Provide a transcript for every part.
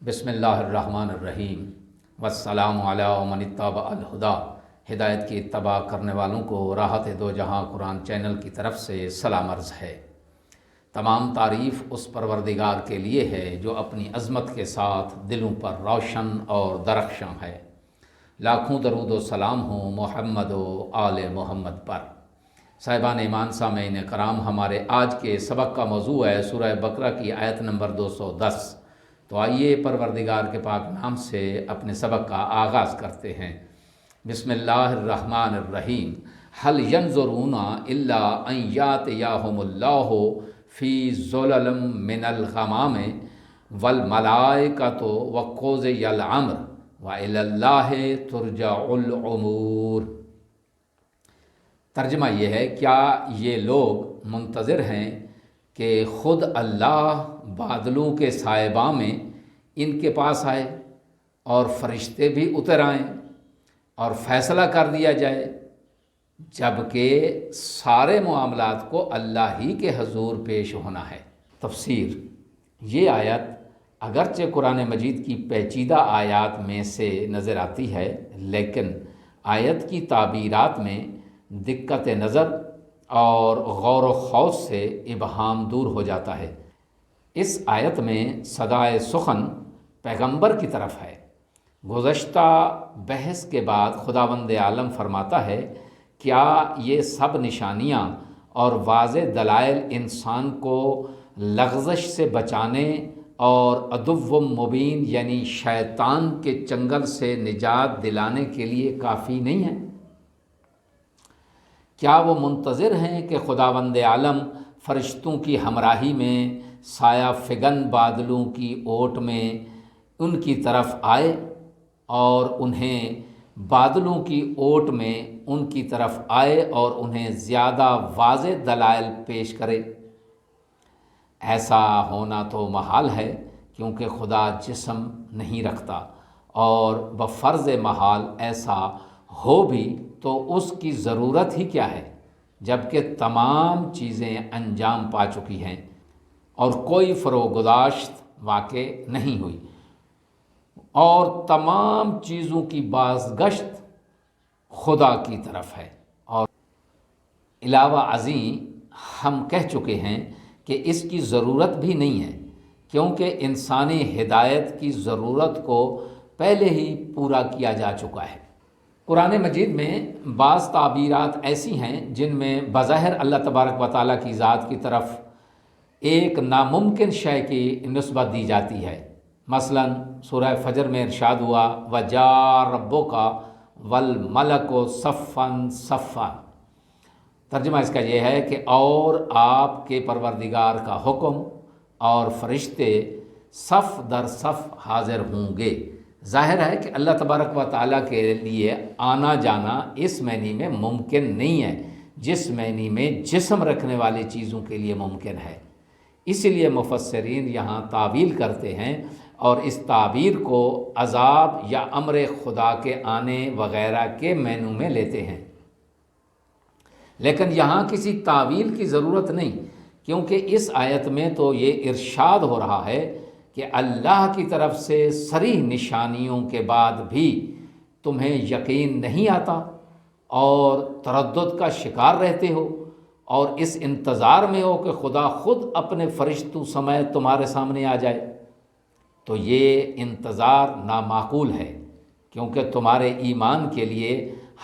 بسم اللہ الرحمن الرحیم والسلام علی من اتبع الہدی۔ ہدایت کی اتباع کرنے والوں کو راحت دو جہاں قرآن چینل کی طرف سے سلام عرض ہے۔ تمام تعریف اس پروردگار کے لیے ہے جو اپنی عظمت کے ساتھ دلوں پر روشن اور درخشاں ہے۔ لاکھوں درود و سلام ہوں محمد و آل محمد پر۔ صاحبان ایمان سامعین کرام، ہمارے آج کے سبق کا موضوع ہے سورہ بقرہ کی آیت نمبر 210۔ تو آئیے پروردگار کے پاک نام سے اپنے سبق کا آغاز کرتے ہیں۔ بسم اللہ الرحمن الرحیم۔ هل ينظرون الا ان یاتیہم اللہ فی ظلل من الغمام والملائکۃ وقضی الامر والی اللہ ترجع الامور۔ ترجمہ یہ ہے، کیا یہ لوگ منتظر ہیں کہ خود اللہ بادلوں کے سائبہ میں ان کے پاس آئے اور فرشتے بھی اتر آئیں اور فیصلہ کر دیا جائے، جبکہ سارے معاملات کو اللہ ہی کے حضور پیش ہونا ہے۔ تفسیر: یہ آیت اگرچہ قرآن مجید کی پیچیدہ آیات میں سے نظر آتی ہے، لیکن آیت کی تعبیرات میں دقت نظر اور غور و خوض سے ابہام دور ہو جاتا ہے۔ اس آیت میں صدائے سخن پیغمبر کی طرف ہے۔ گزشتہ بحث کے بعد خداوند عالم فرماتا ہے، کیا یہ سب نشانیاں اور واضح دلائل انسان کو لغزش سے بچانے اور عدو مبین یعنی شیطان کے چنگل سے نجات دلانے کے لیے کافی نہیں ہیں؟ کیا وہ منتظر ہیں کہ خداوند عالم فرشتوں کی ہمراہی میں سایہ فگن بادلوں کی اوٹ میں ان کی طرف آئے اور انہیں بادلوں کی اوٹ میں ان کی طرف آئے اور انہیں زیادہ واضح دلائل پیش کرے؟ ایسا ہونا تو محال ہے، کیونکہ خدا جسم نہیں رکھتا، اور بفرض محال ایسا ہو بھی تو اس کی ضرورت ہی کیا ہے، جبکہ تمام چیزیں انجام پا چکی ہیں اور کوئی فروگزاشت واقع نہیں ہوئی، اور تمام چیزوں کی بازگشت خدا کی طرف ہے۔ اور علاوہ ازیں ہم کہہ چکے ہیں کہ اس کی ضرورت بھی نہیں ہے، کیونکہ انسانی ہدایت کی ضرورت کو پہلے ہی پورا کیا جا چکا ہے۔ قرآن مجید میں بعض تعبیرات ایسی ہیں جن میں بظاہر اللہ تبارک و تعالیٰ کی ذات کی طرف ایک ناممکن شے کی نسبت دی جاتی ہے۔ مثلا سورہ فجر میں ارشاد ہوا، وَجَاءَ رَبُّكَ وَالْمَلَكُ صَفًّا صَفًّا۔ ترجمہ اس کا یہ ہے کہ اور آپ کے پروردگار کا حکم اور فرشتے صف در صف حاضر ہوں گے۔ ظاہر ہے کہ اللہ تبارک و تعالیٰ کے لیے آنا جانا اس معنی میں ممکن نہیں ہے جس معنی میں جسم رکھنے والی چیزوں کے لیے ممکن ہے۔ اسی لیے مفسرین یہاں تعویل کرتے ہیں اور اس تعبیر کو عذاب یا امر خدا کے آنے وغیرہ کے معنی میں لیتے ہیں، لیکن یہاں کسی تعویل کی ضرورت نہیں، کیونکہ اس آیت میں تو یہ ارشاد ہو رہا ہے کہ اللہ کی طرف سے صریح نشانیوں کے بعد بھی تمہیں یقین نہیں آتا اور تردد کا شکار رہتے ہو اور اس انتظار میں ہو کہ خدا خود اپنے فرشتوں سمیت تمہارے سامنے آ جائے، تو یہ انتظار نامعقول ہے، کیونکہ تمہارے ایمان کے لیے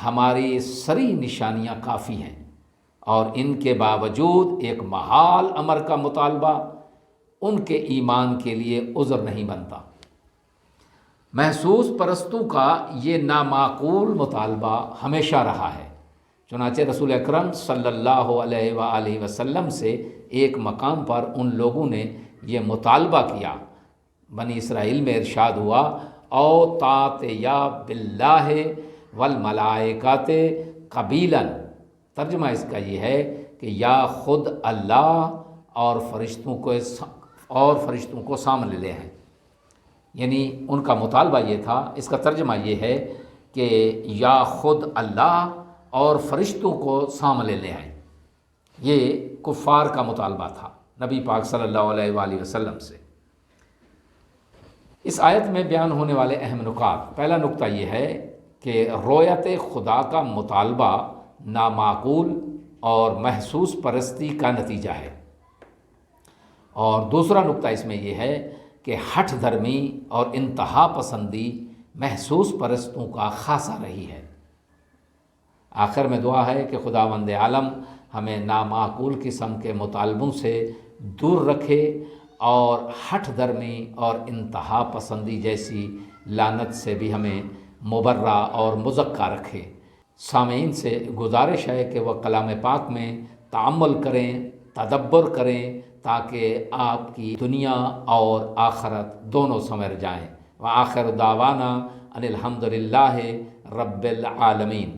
ہماری صریح نشانیاں کافی ہیں، اور ان کے باوجود ایک محال امر کا مطالبہ ان کے ایمان کے لیے عذر نہیں بنتا۔ محسوس پرستوں کا یہ نامعقول مطالبہ ہمیشہ رہا ہے، چنانچہ رسول اکرم صلی اللہ علیہ وآلہ وسلم سے ایک مقام پر ان لوگوں نے یہ مطالبہ کیا۔ بنی اسرائیل میں ارشاد ہوا، او طاعت یا باللہ والملائکۃ قبیلا۔ ترجمہ اس کا یہ ہے کہ یا خود اللہ اور فرشتوں کو سامنے لے ہیں، یعنی ان کا مطالبہ یہ تھا۔ اس کا ترجمہ یہ ہے کہ یا خود اللہ اور فرشتوں کو سامنے لے آئیں۔ یہ کفار کا مطالبہ تھا نبی پاک صلی اللہ علیہ وآلہ وسلم سے۔ اس آیت میں بیان ہونے والے اہم نکات، پہلا نکتہ یہ ہے کہ رویت خدا کا مطالبہ نامعقول اور محسوس پرستی کا نتیجہ ہے، اور دوسرا نکتہ اس میں یہ ہے کہ ہٹھ دھرمی اور انتہا پسندی محسوس پرستوں کا خاصہ رہی ہے۔ آخر میں دعا ہے کہ خداوند عالم ہمیں نامعقول قسم کے مطالبوں سے دور رکھے اور ہٹھ دھرمی اور انتہا پسندی جیسی لعنت سے بھی ہمیں مبرہ اور مزکہ رکھے۔ سامعین سے گزارش ہے کہ وہ کلام پاک میں تأمل کریں، تدبر کریں، تاکہ آپ کی دنیا اور آخرت دونوں سنور جائیں۔ وآخر دعوانا ان الحمد للہ رب العالمین۔